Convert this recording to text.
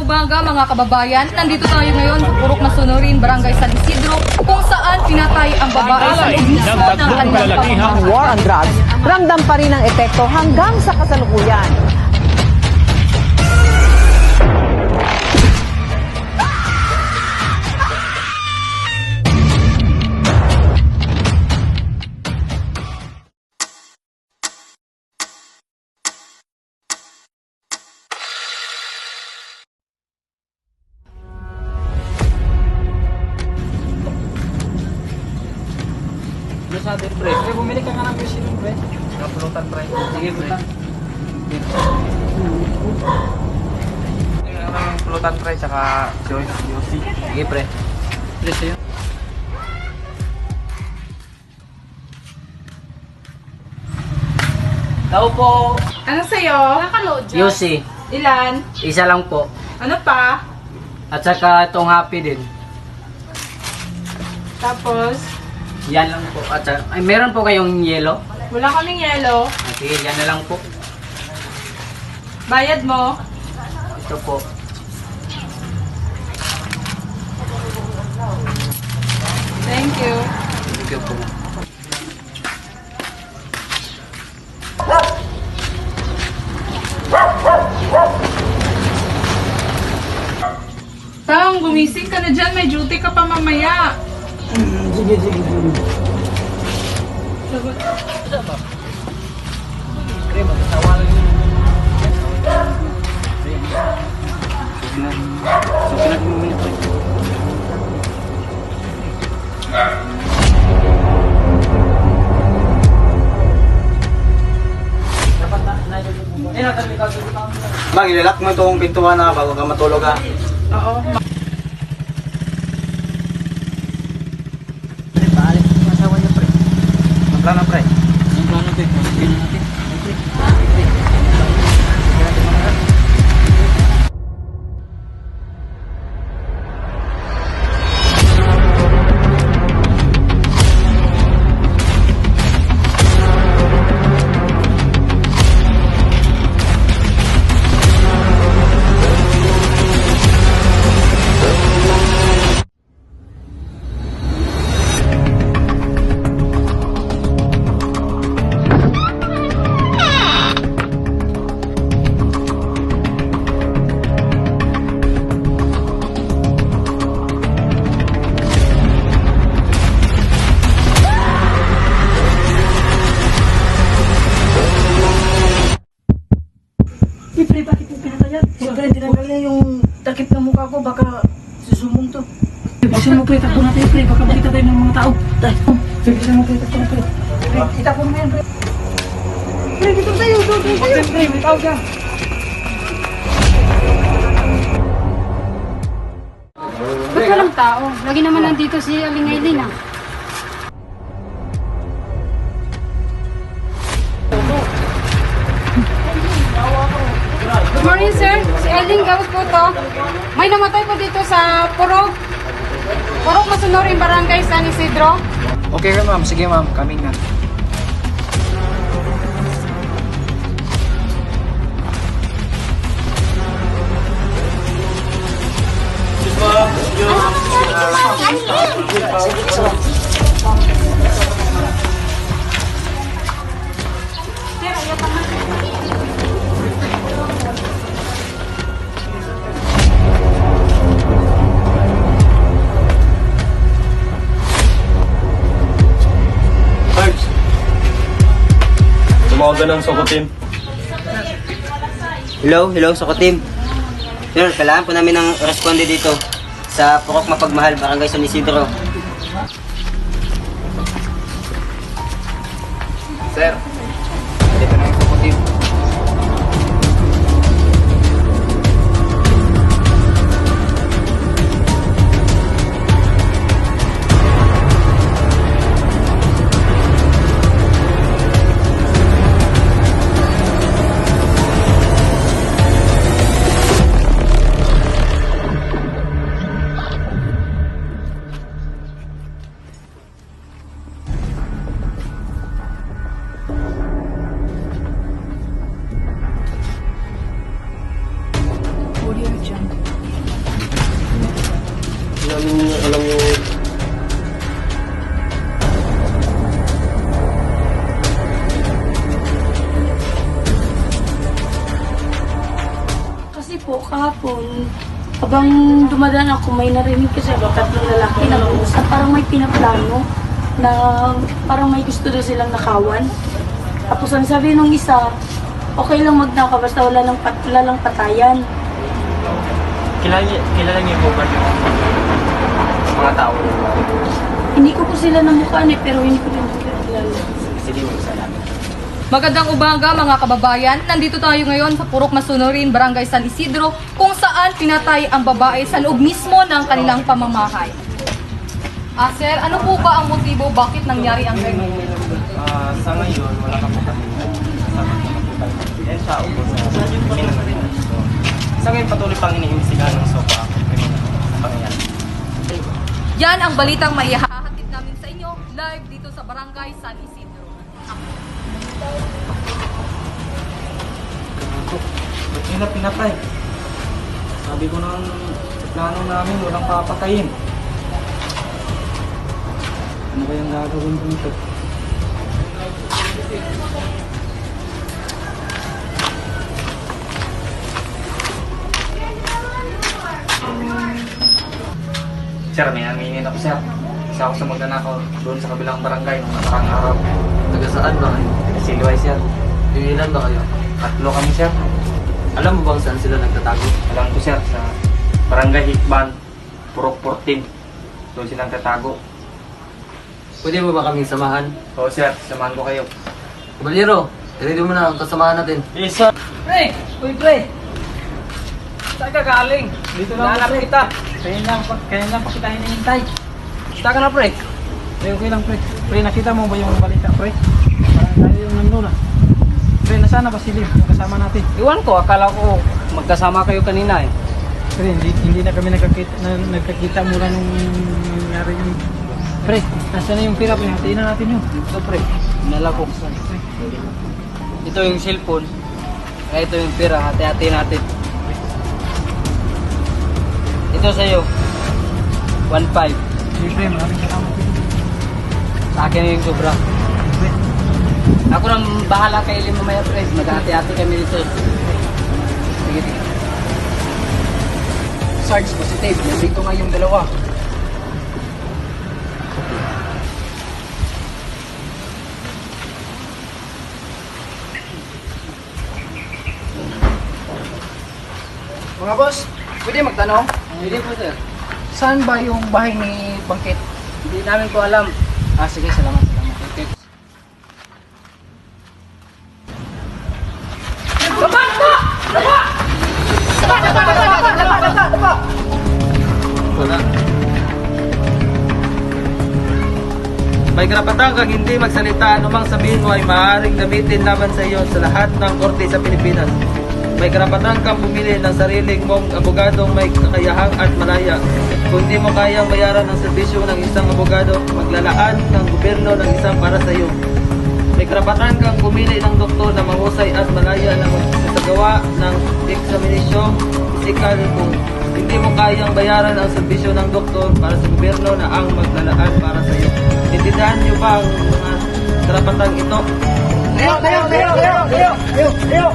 umaga mga kababayan. Nandito tayo ngayon sa Purok Masunurin, Barangay San Isidro, kung saan pinatay ang babae sa loob mismo ng kanilang pamamahay. War on drugs, ramdam pa rin ang epekto hanggang sa kasalukuyan. Sabi, pre. Bumili ka nga ng presyo, pre. Kapulutan, pre. Sige, pre. Yung pulutan, pre, tsaka Josie. Sige, pre. Presyo yun. Tao po. Ano sa'yo? Josie. Ilan? Isa lang po. Ano pa? At saka itong happy din. Tapos, Yan lang po. At saka, ay, meron po kayong yellow? wala kaming yelo. Sige, yan na lang po. Bayad mo. Ito po. Thank you. Sige po. Tang, gumising ka na dyan. May duty ka pa mamaya. Sige. Pre, magkatawa lang yun. So, pinag-umili po. Mang, ilalak mo itong pintuan na bago ka matulog ha. Oo. Pre, paalit yung asawa niya, pre. Ang plano, pre. Ang plano, pre. Pagpili natin. Pre, bakit mo pinatayat? Siyempre, tinanggal niya yung takip ng mukha ko, baka susumong to. Bilisan mo, pre, takbo natin, pre, baka makita tayo ng mga tao. Bilisan mo, pre, takbo na, pre. Pre, itakbo mo yan, pre. Pre, dito tayo, dito tayo. Pre, may tao ka. Ba't walang tao? Lagi naman nandito si Aling Aileen ah. Good morning sir, si Aileen Gawad po to. May namatay po dito sa Purok Masunurin, Barangay San Isidro. Okay, ma'am. Sige, ma'am. Coming na. Tumawagan ng Sokotim. Hello, Sokotim. Sir, kailangan po namin ng responde dito sa Purok Mapagmahal, Barangay San Isidro. Sir. Dito na yung kukutin. Audio Jungle. namin alam yung... Kasi po, kahapon, habang dumadaan ako, may narinig kasi ako, tatlong lalaki na mag-uusap. Parang may pinaplano na parang may gusto daw silang nakawan. Tapos ang sabi nung isa, okay lang magnakaw basta wala lang patayan. Kilala niyo po ba yung mga tao? Hindi ko po sila namukhaan pero hindi ko rin sila kilala. Sige mo sa namin. Magandang umaga mga kababayan. Nandito tayo ngayon sa Purok Masunurin, Barangay San Isidro, kung saan pinatay ang babae sa loob mismo ng kanilang pamamahay. Sir, ano po ba ang motibo bakit nangyari ang ganyan? Sa ngayon, wala ka po kami. Sa ngayon, patuloy pang iniimbestigahan ng SOPA ang kriminal na pangyayari. Yan ang balitang maihahatid namin sa inyo live dito sa Barangay San Isidro. Ba't nila pinatay? Sabi ko nang sa plano namin, walang papatayin. Ano ba yung gagawin dito? Sir, may aminin ako, sir. Isa ako sa magnanakaw doon sa kabilang barangay nung nakarang araw. Taga saan ba kayo? Siluay, sir. Ilan ba kayo? 3 kami, sir. Alam mo bang saan sila nagtatago? Alam ko, sir, sa barangay Hikban, Purok 14. Doon silang tatago. Pwede mo ba kaming samahan? Oo, sir. Samahan ko kayo. Kabalero, ready mo na ang kasamahan natin. Yes, sir. Pre! Uy, pre! Saan ka galing? Dito lang ako, kita. Kaya lang pa kita hinihintay. Saan ka na, pre? Okay lang, pre. Pre, nakita mo ba yung balita, pre? Parang tayo yung nandun, ah. Pre, nasaan na ba si Liv? Yung kasama natin? Iwan ko, akala ko magkasama kayo kanina, eh. Pre, hindi na kami nagkakita mula nung nangyari yung... Pre, nasaan na yung pira, pre? Hatiin na natin yun. Ito, pre. Inala ko. Ito yung cellphone. Kaya ito yung pira. Hati-hati natin. Ito sa'yo. 1.5. Pre, maraming salamat. Sa akin yung sobra. Ako nang bahala kay Lim mamaya, pre. Mag-hati-hati kami dito. Sige. Sarge, positive. Nandito nga yung dalawa. Mga boss, pwede magtanong? Hindi po, sir. Saan ba yung bahay ni Bangkit? Hindi namin ko alam. Sige, salamat. Okay. Wala. May karapatan kang hindi magsalita, anumang sabihin mo ay maaaring gamitin laban sa iyo sa lahat ng korte sa Pilipinas. May karapatan kang bumili ng sariling mong abogadong may kakayahang at malaya. Kung di mo kayang bayaran ang serbisyo ng isang abogado, maglalaan ng gobyerno ng isang para sa iyo. May karapatan kang pumili ng doktor na mahusay at malaya na magsasagawa ng eksaminasyong pisikal kung hindi mo kayang bayaran ang serbisyo ng doktor para sa gobyerno na ang maglalaan para sa iyo. Intindihan niyo ba ang mga karapatang ito? Leo!